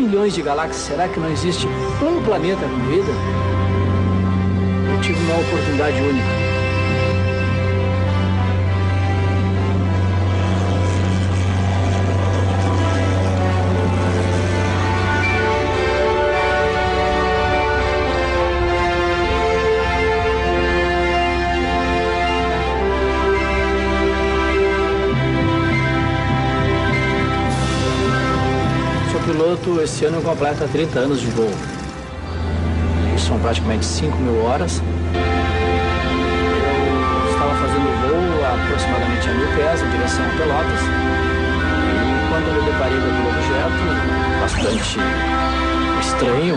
bilhões de galáxias, será que não existe um planeta com vida? Eu tive uma oportunidade única. Esse ano completa 30 anos de voo. Isso são praticamente 5.000 horas. Eu estava fazendo voo a aproximadamente a 1.000 pés em direção a Pelotas. E quando eu me deparei com aquele objeto bastante estranho,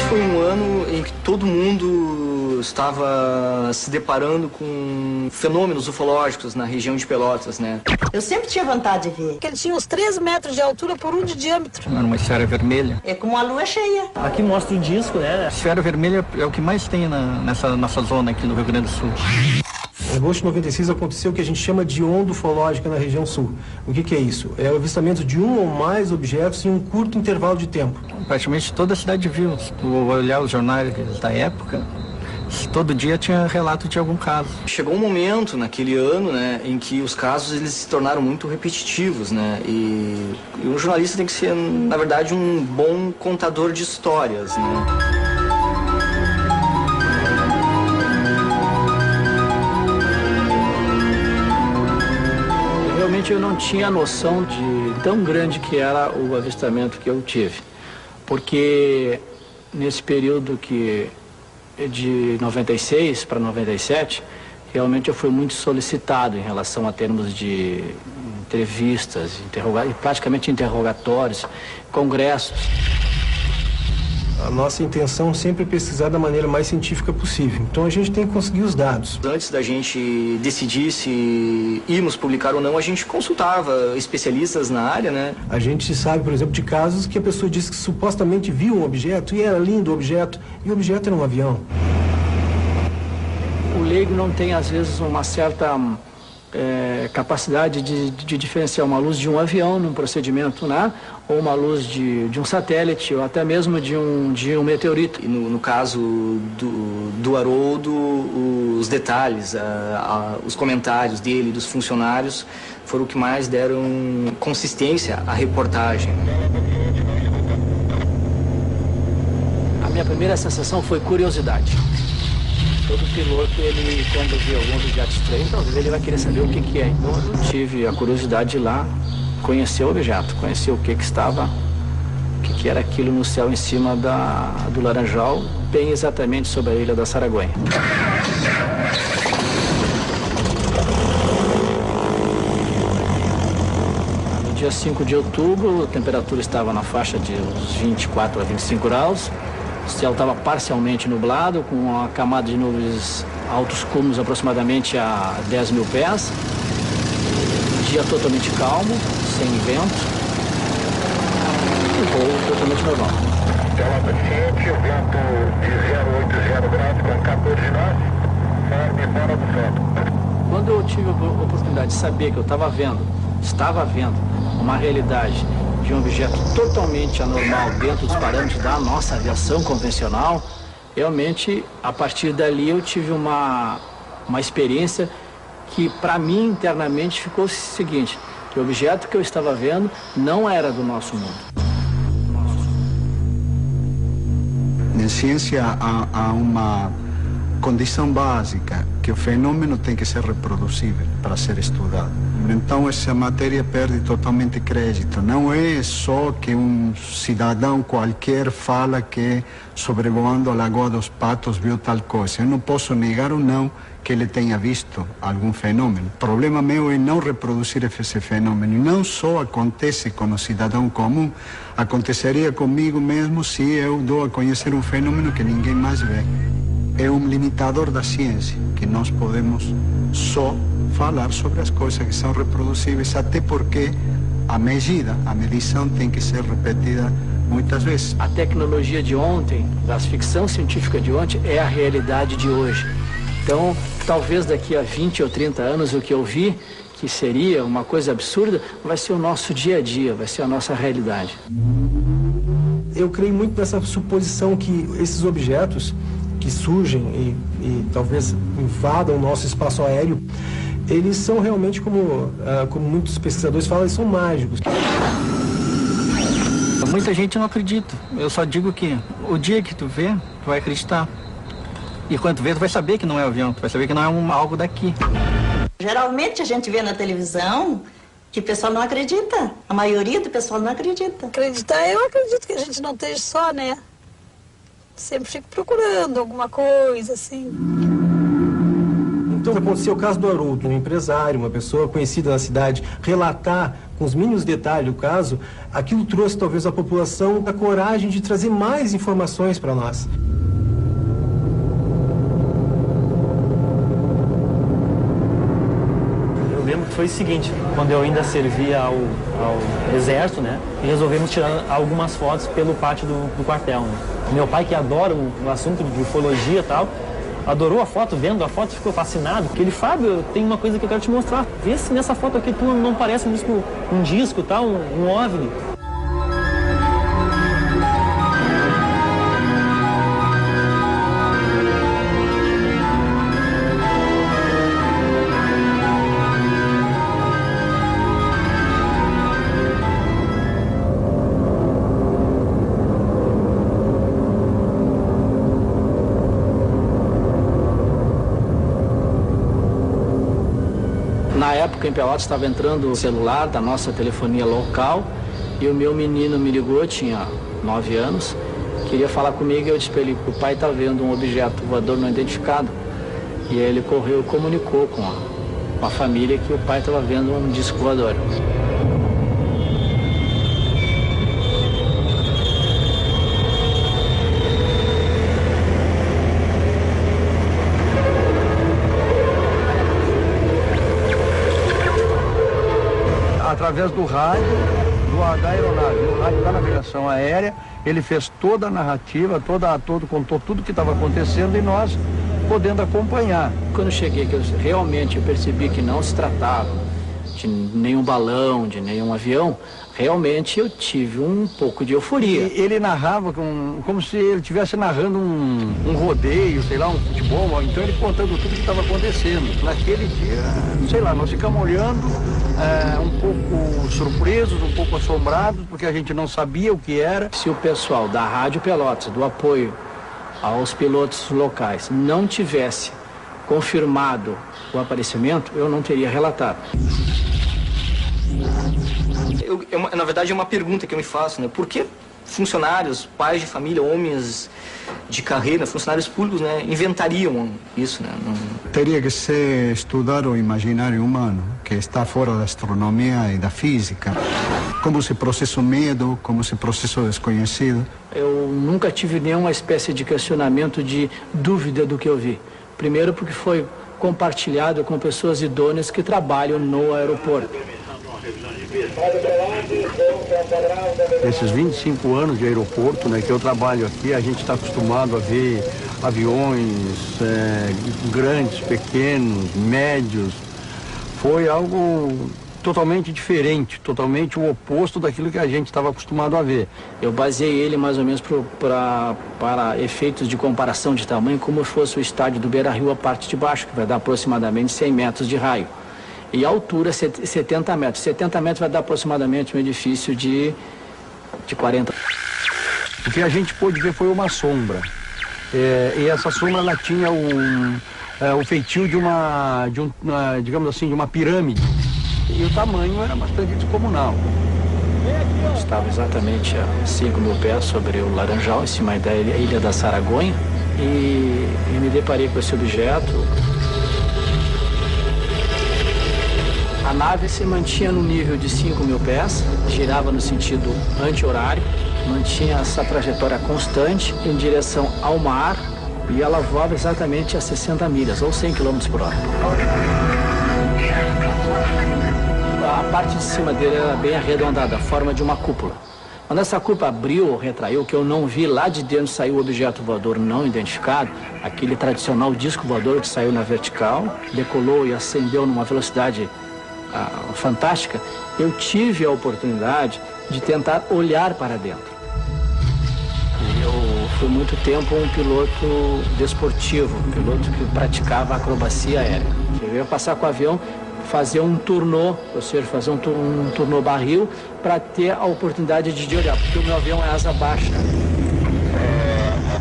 foi um ano em que todo mundo estava se deparando com fenômenos ufológicos na região de Pelotas, né? Eu sempre tinha vontade de ver. Ele tinha uns 13 metros de altura por 1 de diâmetro. Era uma esfera vermelha. É como a lua cheia. Aqui mostra o disco, né? A esfera vermelha é o que mais tem nessa nossa zona aqui no Rio Grande do Sul. Em agosto de 96 aconteceu o que a gente chama de onda ufológica na região sul. O que é isso? É o avistamento de um ou mais objetos em um curto intervalo de tempo. Praticamente toda a cidade viu. Se tu olhar os jornais da época, todo dia tinha relato de algum caso. Chegou um momento naquele ano, né, em que os casos eles se tornaram muito repetitivos, né, e um jornalista tem que ser, na verdade, um bom contador de histórias, né. Realmente eu não tinha noção de tão grande que era o avistamento que eu tive, porque nesse período de 96 para 97, realmente eu fui muito solicitado em relação a termos de entrevistas, praticamente interrogatórios, congressos. A nossa intenção sempre é pesquisar da maneira mais científica possível. Então a gente tem que conseguir os dados. Antes da gente decidir se íamos publicar ou não, a gente consultava especialistas na área, né? A gente sabe, por exemplo, de casos que a pessoa disse que supostamente viu um objeto e era lindo o objeto, e o objeto era um avião. O leigo não tem, às vezes, uma certa capacidade de diferenciar uma luz de um avião num procedimento, né? Ou uma luz de um satélite, ou até mesmo de um meteorito. E no caso do Haroldo, os detalhes, os comentários dele, dos funcionários, foram o que mais deram consistência à reportagem. A minha primeira sensação foi curiosidade. Todo piloto, ele, quando vê algum objeto estranho, talvez ele vai querer saber o que é. Então eu tive a curiosidade de ir lá conhecer o objeto, conhecer o que era aquilo no céu em cima do Laranjal, bem exatamente sobre a ilha da Saraguaia. No dia 5 de outubro, a temperatura estava na faixa de uns 24 a 25 graus. O céu estava parcialmente nublado, com uma camada de nuvens altos cúmulos aproximadamente a 10.000 pés. Dia totalmente calmo, sem vento. E voo totalmente normal. Pelota quente, o vento de 0,80 graus com 14 nós, forme fora do vento. Quando eu tive a oportunidade de saber que eu estava vendo uma realidade de um objeto totalmente anormal dentro dos parâmetros da nossa aviação convencional, realmente, a partir dali eu tive uma experiência que, para mim, internamente, ficou o seguinte: que o objeto que eu estava vendo não era do nosso mundo. Na ciência há uma condição básica, que o fenômeno tem que ser reproduzível para ser estudado. Então essa matéria perde totalmente crédito. Não é só que um cidadão qualquer fala que sobrevoando a Lagoa dos Patos viu tal coisa. Eu não posso negar ou não que ele tenha visto algum fenômeno. O problema meu é não reproduzir esse fenômeno. Não só acontece com o cidadão comum, aconteceria comigo mesmo se eu dou a conhecer um fenômeno que ninguém mais vê. É um limitador da ciência, que nós podemos só falar sobre as coisas que são reproduzíveis, até porque a medição tem que ser repetida muitas vezes. A tecnologia de ontem, da ficção científica de ontem, é a realidade de hoje. Então, talvez daqui a 20 ou 30 anos, o que eu vi, que seria uma coisa absurda, vai ser o nosso dia a dia, vai ser a nossa realidade. Eu creio muito nessa suposição que esses objetos que surgem e talvez invadam o nosso espaço aéreo, eles são realmente, como muitos pesquisadores falam, eles são mágicos. Muita gente não acredita. Eu só digo que o dia que tu vê, tu vai acreditar. E quando tu vê, tu vai saber que não é avião, tu vai saber que não é algo daqui. Geralmente a gente vê na televisão que o pessoal não acredita. A maioria do pessoal não acredita. Acreditar, eu acredito que a gente não esteja só, né? Sempre fico procurando alguma coisa, assim. Então, aconteceu o caso do Haroldo, um empresário, uma pessoa conhecida na cidade, relatar com os mínimos detalhes o caso, aquilo trouxe talvez à população a coragem de trazer mais informações para nós. Eu lembro que foi o seguinte, quando eu ainda servia ao exército, né, e resolvemos tirar algumas fotos pelo pátio do quartel, né. Meu pai, que adora o assunto de ufologia e tal, adorou a foto, vendo a foto, ficou fascinado. Porque ele, Fábio, tem uma coisa que eu quero te mostrar. Vê se nessa foto aqui tu não parece um disco, tal, um OVNI. Na época, em Pelotas, estava entrando o celular da nossa telefonia local e o meu menino me ligou, tinha 9 anos, queria falar comigo e eu disse para ele que o pai está vendo um objeto voador não identificado. E aí ele correu e comunicou com a família que o pai estava vendo um disco voador. Através do rádio da aeronave, o rádio da navegação aérea, ele fez toda a narrativa, contou tudo o que estava acontecendo e nós podendo acompanhar. Quando cheguei, que eu realmente percebi que não se tratava de nenhum balão, de nenhum avião, realmente eu tive um pouco de euforia. Ele narrava como se ele estivesse narrando um rodeio, sei lá, um futebol, então ele contando tudo o que estava acontecendo. Naquele dia, sei lá, nós ficamos olhando, um pouco surpresos, um pouco assombrados, porque a gente não sabia o que era. Se o pessoal da Rádio Pelotas, do apoio aos pilotos locais, não tivesse confirmado o aparecimento, eu não teria relatado. Na verdade, é uma pergunta que eu me faço, né? Por que funcionários, pais de família, homens de carreira, funcionários públicos, né, inventariam isso, né? Teria que se estudar o imaginário humano, que está fora da astronomia e da física. Como se processa o medo, como se processa o desconhecido. Eu nunca tive nenhuma espécie de questionamento, de dúvida do que eu vi. Primeiro porque foi compartilhado com pessoas idôneas que trabalham no aeroporto. Nesses 25 anos de aeroporto, né, que eu trabalho aqui, a gente está acostumado a ver aviões grandes, pequenos, médios. Foi algo totalmente diferente, totalmente o oposto daquilo que a gente estava acostumado a ver. Eu baseei ele mais ou menos para efeitos de comparação de tamanho, como fosse o estádio do Beira-Rio, a parte de baixo, que vai dar aproximadamente 100 metros de raio. E a altura, 70 metros. 70 metros vai dar aproximadamente um edifício de 40. O que a gente pôde ver foi uma sombra. E essa sombra, ela tinha o feitio digamos assim, de uma pirâmide. E o tamanho era bastante descomunal. Estava exatamente a 5 mil pés sobre o Laranjal, em cima da ilha da Saragonha. E me deparei com esse objeto. A nave se mantinha no nível de 5 mil pés, girava no sentido anti-horário, mantinha essa trajetória constante em direção ao mar e ela voava exatamente a 60 milhas, ou 100 km por hora. A parte de cima dele era bem arredondada, a forma de uma cúpula. Quando essa cúpula abriu ou retraiu, que eu não vi, lá de dentro saiu o objeto voador não identificado, aquele tradicional disco voador que saiu na vertical, decolou e ascendeu numa velocidade fantástica. Eu tive a oportunidade de tentar olhar para dentro. Eu fui muito tempo um piloto desportivo, um piloto que praticava acrobacia aérea. Eu ia passar com o avião, fazer um turnô, ou seja, fazer um turnô barril, para ter a oportunidade de olhar, porque o meu avião é asa baixa.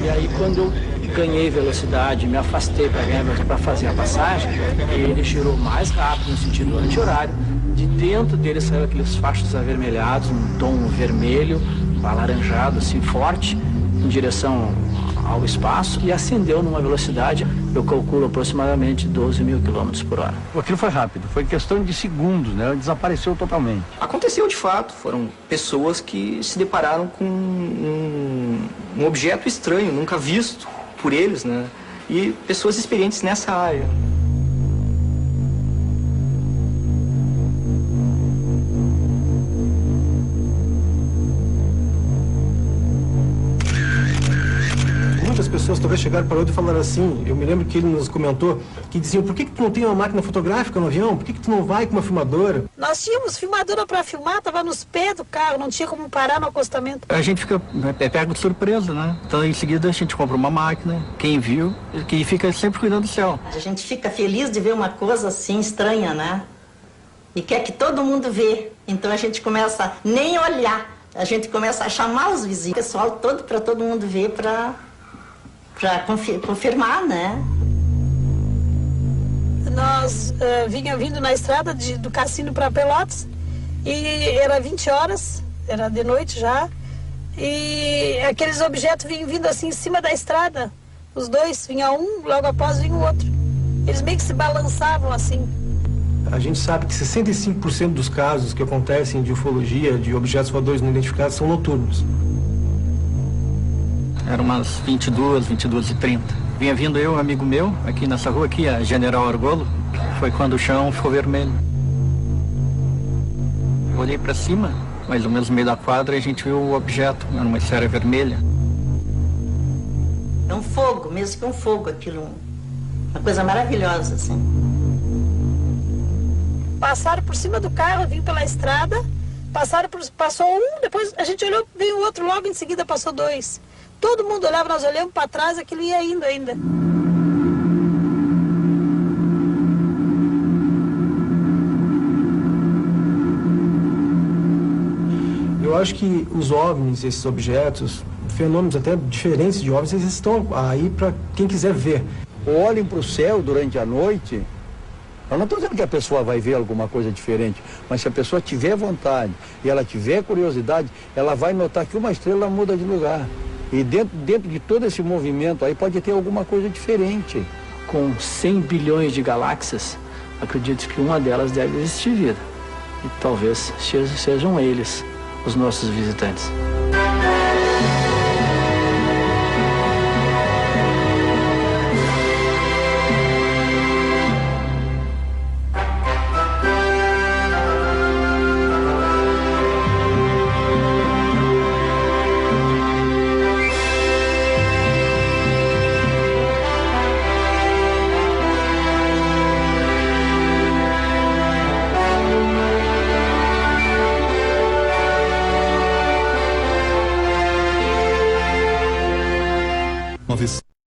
E aí, quando eu ganhei velocidade, me afastei para fazer a passagem, ele girou mais rápido, no sentido anti-horário. De dentro dele saiu aqueles fachos avermelhados, um tom vermelho, alaranjado, assim, forte, em direção ao espaço, e ascendeu numa velocidade, eu calculo aproximadamente 12 mil quilômetros por hora. Aquilo foi rápido, foi questão de segundos, né? Desapareceu totalmente. Aconteceu de fato, foram pessoas que se depararam com um objeto estranho, nunca visto por eles, né? E pessoas experientes nessa área. Muitas pessoas talvez chegaram para o outro e falaram assim, eu me lembro que ele nos comentou, que diziam, por que tu não tem uma máquina fotográfica no avião? Por que tu não vai com uma filmadora? Nós tínhamos filmadora para filmar, estava nos pés do carro, não tinha como parar no acostamento. A gente fica pego de surpresa, né? Então em seguida a gente compra uma máquina, quem viu, que fica sempre cuidando do céu. A gente fica feliz de ver uma coisa assim estranha, né? E quer que todo mundo vê. Então a gente começa a nem olhar, a gente começa a chamar os vizinhos, o pessoal todo para todo mundo ver, para confirmar, né? Nós vindo na estrada do Cassino para Pelotas e era 20 horas, era de noite já, e aqueles objetos vinham vindo assim em cima da estrada, os dois, vinha um, logo após vinha o outro. Eles meio que se balançavam assim. A gente sabe que 65% dos casos que acontecem de ufologia, de objetos voadores não identificados, são noturnos. Eram umas 22h30. Vinha vindo eu, um amigo meu, aqui nessa rua, aqui, a General Argolo. Foi quando o chão ficou vermelho. Eu olhei para cima, mais ou menos no meio da quadra, e a gente viu o objeto, era uma esfera vermelha. É um fogo, mesmo que um fogo, aquilo, uma coisa maravilhosa, assim. Passaram por cima do carro, vinham pela estrada, passou um, depois a gente olhou, veio o outro, logo em seguida passou dois. Todo mundo olhava, nós olhamos para trás, aquilo ia indo ainda. Eu acho que os OVNIs, esses objetos, fenômenos até diferentes de OVNIs, eles estão aí para quem quiser ver. Olhem para o céu durante a noite. Eu não estou dizendo que a pessoa vai ver alguma coisa diferente, mas se a pessoa tiver vontade e ela tiver curiosidade, ela vai notar que uma estrela muda de lugar. E dentro de todo esse movimento aí pode ter alguma coisa diferente. Com 100 bilhões de galáxias, acredito que uma delas deve existir vida. E talvez sejam eles os nossos visitantes.